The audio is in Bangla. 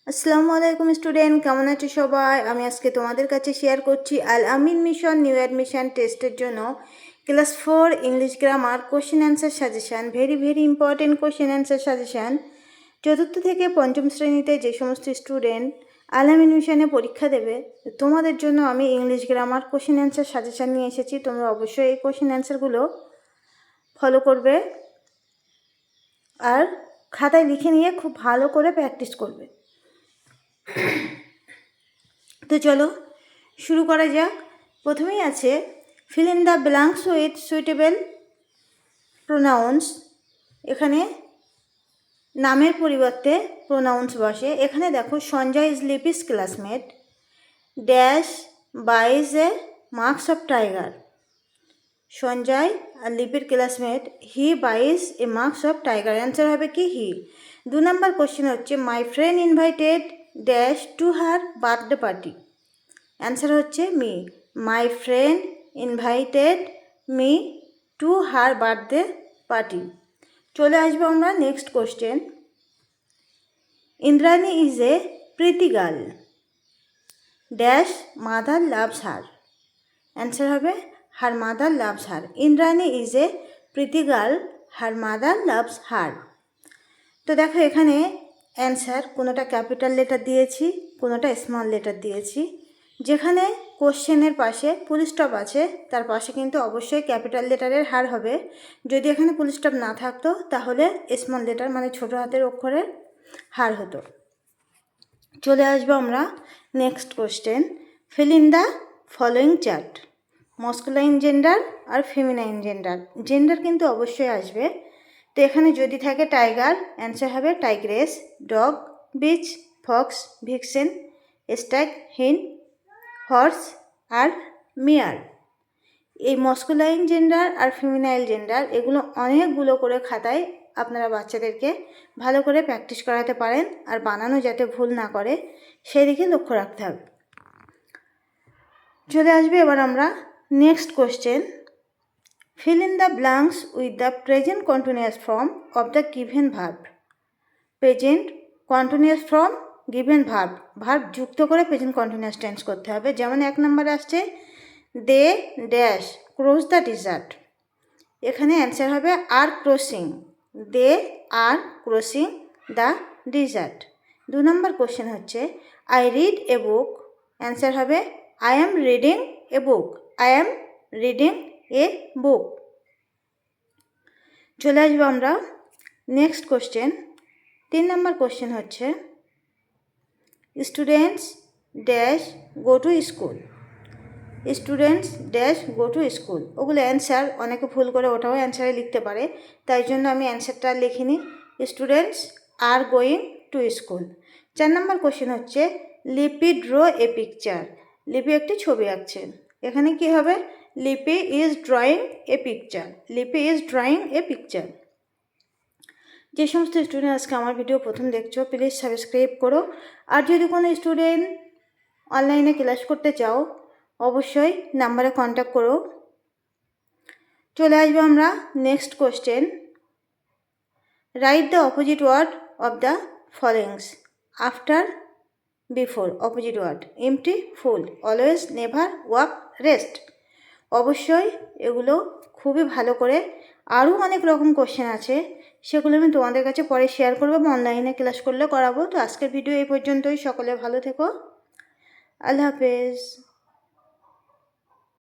আসসালামু আলাইকুম স্টুডেন্ট, কেমন আছো সবাই? আমি আজকে তোমাদের কাছে শেয়ার করছি আল আমিন মিশন নিউ অ্যাডমিশন টেস্টের জন্য class 4 English grammar question answer suggestion, very important question answer suggestion. চতুর্থ থেকে পঞ্চম শ্রেণীতে যে সমস্ত স্টুডেন্ট আল আমিন মিশনে পরীক্ষা দেবে, তোমাদের জন্য আমি English grammar question answer suggestion নিয়ে এসেছি। তোমরা অবশ্যই এই কোশ্চেন অ্যান্সারগুলো ফলো করবে আর খাতায় লিখে নিয়ে খুব ভালো করে প্র্যাকটিস করবে। তো চলো শুরু করা যাক। প্রথমেই আছে fill in the blanks with suitable pronouns. এখানে নামের পরিবর্তে প্রোনাউন্স বসে। এখানে দেখো, Sanjay is Lipi's classmate, dash buys a mask of tiger. Sanjay আর লিপির classmate, he buys a mask of tiger. Answer হবে কি হি। 2 নম্বর কোশ্চেন হচ্ছে my friend invited dash to her birthday party. Answer হচ্ছে me. My friend invited me to her birthday party. চলে আসবো আমরা next question. Indrani is a pretty girl, dash mother loves her. Answer হবে her mother loves her. Indrani is a pretty girl, her mother loves her. তো দেখো, এখানে অ্যান্সার কোনোটা ক্যাপিটাল লেটার দিয়েছি, কোনোটা স্মল লেটার দিয়েছি। যেখানে কোশ্চেনের পাশে ফুল স্টপ আছে তার পাশে কিন্তু অবশ্যই ক্যাপিটাল লেটারের হার হবে। যদি এখানে ফুল স্টপ না থাকতো তাহলে স্মল লেটার মানে ছোটো হাতের অক্ষরের হার হতো। চলে আসবো আমরা next question. Fill in the following chart. Masculine gender আর ফেমিনাইন জেন্ডার। জেন্ডার কিন্তু অবশ্যই আসবে। তো এখানে যদি থাকে টাইগার, অ্যান্সার হবে tigress, dog, bitch, fox, vixen, stag, hind, horse আর মিয়ার। এই মস্কুলাইন জেন্ডার আর ফেমিনাইল জেন্ডার এগুলো অনেকগুলো করে খাতায় আপনারা বাচ্চাদেরকে ভালো করে প্র্যাকটিস করাতে পারেন, আর বানানো যাতে ভুল না করে সেই দিকে লক্ষ্য রাখতে হবে। চলে আসবে এবার আমরা next question. Fill in the blanks with the present continuous form of the given verb. Present continuous form given verb, verb যুক্ত করে প্রেজেন্ট কন্টিনিউয়াস টেন্স করতে হবে। যেমন 1 নম্বরে আসছে they dash cross the desert. এখানে অ্যান্সার হবে are crossing, they are crossing the desert. 2 নম্বর কোশ্চেন হচ্ছে I read a book. Answer হবে I am reading a book, I am reading a book. চলে আসবো আমরা নেক্সট কোশ্চেন। 3 নম্বর কোশ্চেন হচ্ছে students dash go to school. Students dash go to school, ওগুলো অ্যান্সার অনেকে ভুল করে ওটাও অ্যান্সারে লিখতে পারে, তাই জন্য আমি অ্যান্সারটা লিখিনি। Students are going to school. 4 number question হচ্ছে লিপি ড্র এ পিকচার। লিপি একটি ছবি আঁকছেন। এখানে কি হবে? লিপি ইজ ড্রয়িং এ পিকচার, লিপি ইজ ড্রয়িং এ পিকচার। যে সমস্ত স্টুডেন্ট আজকে আমার ভিডিও প্রথম দেখছো, প্লিজ সাবস্ক্রাইব করো। আর যদি কোনো স্টুডেন্ট অনলাইনে ক্লাস করতে চাও অবশ্যই নাম্বারে কন্ট্যাক্ট করো। চলে আসবো আমরা next question. Write the opposite word of the followings after before opposite word. Empty, full, always, never, walk, rest. অবশ্যই এগুলো খুবই ভালো করে, আরও অনেক রকম কোশ্চেন আছে, সেগুলো আমি তোমাদের কাছে পরে শেয়ার করবো বা অনলাইনে ক্লাস করলে করাবো। তো আজকের ভিডিও এই পর্যন্তই। সকলে ভালো থেকো। আল্লাহ হাফেজ।